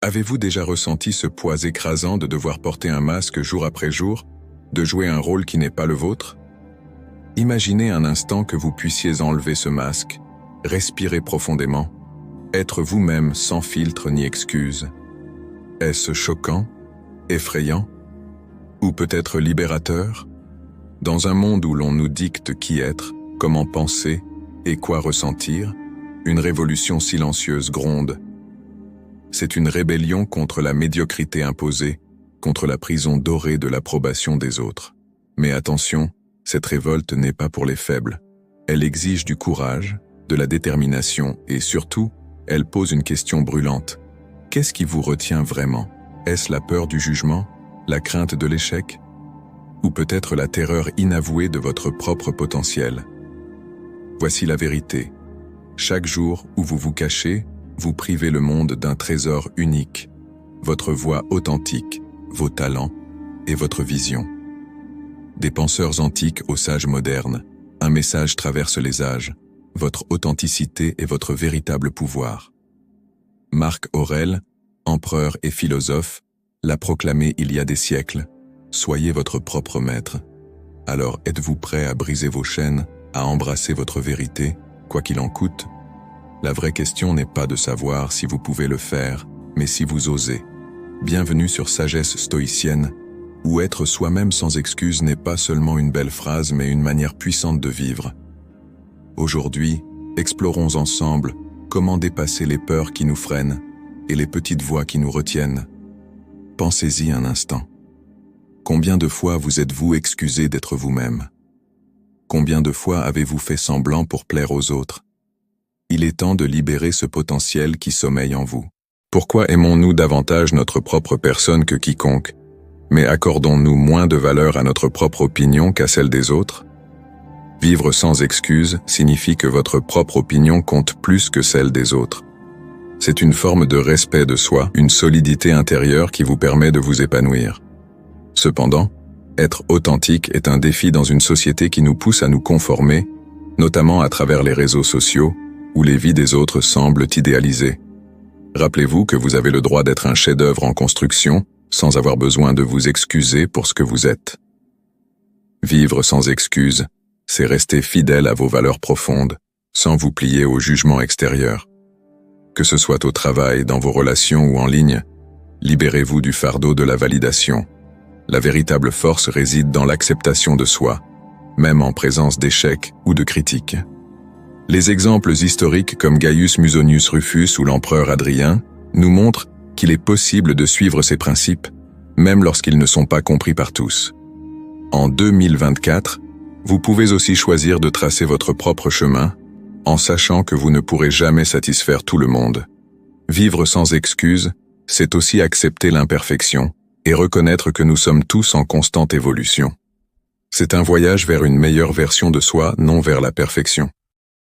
Avez-vous déjà ressenti ce poids écrasant de devoir porter un masque jour après jour, de jouer un rôle qui n'est pas le vôtre? Imaginez un instant que vous puissiez enlever ce masque, respirer profondément, être vous-même sans filtre ni excuse. Est-ce choquant, effrayant, ou peut-être libérateur? Dans un monde où l'on nous dicte qui être, comment penser et quoi ressentir, une révolution silencieuse gronde. C'est une rébellion contre la médiocrité imposée, contre la prison dorée de l'approbation des autres. Mais attention, cette révolte n'est pas pour les faibles. Elle exige du courage, de la détermination et surtout, elle pose une question brûlante. Qu'est-ce qui vous retient vraiment? Est-ce la peur du jugement, la crainte de l'échec? Ou peut-être la terreur inavouée de votre propre potentiel? Voici la vérité. Chaque jour où vous vous cachez, vous privez le monde d'un trésor unique, votre voix authentique, vos talents et votre vision. Des penseurs antiques aux sages modernes, un message traverse les âges, votre authenticité est votre véritable pouvoir. Marc Aurèle, empereur et philosophe, l'a proclamé il y a des siècles. Soyez votre propre maître. Alors êtes-vous prêt à briser vos chaînes, à embrasser votre vérité, quoi qu'il en coûte? La vraie question n'est pas de savoir si vous pouvez le faire, mais si vous osez. Bienvenue sur Sagesse Stoïcienne, où être soi-même sans excuse n'est pas seulement une belle phrase, mais une manière puissante de vivre. Aujourd'hui, explorons ensemble comment dépasser les peurs qui nous freinent et les petites voix qui nous retiennent. Pensez-y un instant. Combien de fois vous êtes-vous excusé d'être vous-même? Combien de fois avez-vous fait semblant pour plaire aux autres? Il est temps de libérer ce potentiel qui sommeille en vous. Pourquoi aimons-nous davantage notre propre personne que quiconque, mais accordons-nous moins de valeur à notre propre opinion qu'à celle des autres? Vivre sans excuse signifie que votre propre opinion compte plus que celle des autres. C'est une forme de respect de soi, une solidité intérieure qui vous permet de vous épanouir. Cependant, être authentique est un défi dans une société qui nous pousse à nous conformer, notamment à travers les réseaux sociaux, où les vies des autres semblent idéalisées. Rappelez-vous que vous avez le droit d'être un chef-d'œuvre en construction, sans avoir besoin de vous excuser pour ce que vous êtes. Vivre sans excuse, c'est rester fidèle à vos valeurs profondes, sans vous plier au jugement extérieur. Que ce soit au travail, dans vos relations ou en ligne, libérez-vous du fardeau de la validation. La véritable force réside dans l'acceptation de soi, même en présence d'échecs ou de critiques. Les exemples historiques comme Gaius Musonius Rufus ou l'empereur Adrien nous montrent qu'il est possible de suivre ces principes, même lorsqu'ils ne sont pas compris par tous. En 2024, vous pouvez aussi choisir de tracer votre propre chemin, en sachant que vous ne pourrez jamais satisfaire tout le monde. Vivre sans excuse, c'est aussi accepter l'imperfection et reconnaître que nous sommes tous en constante évolution. C'est un voyage vers une meilleure version de soi, non vers la perfection.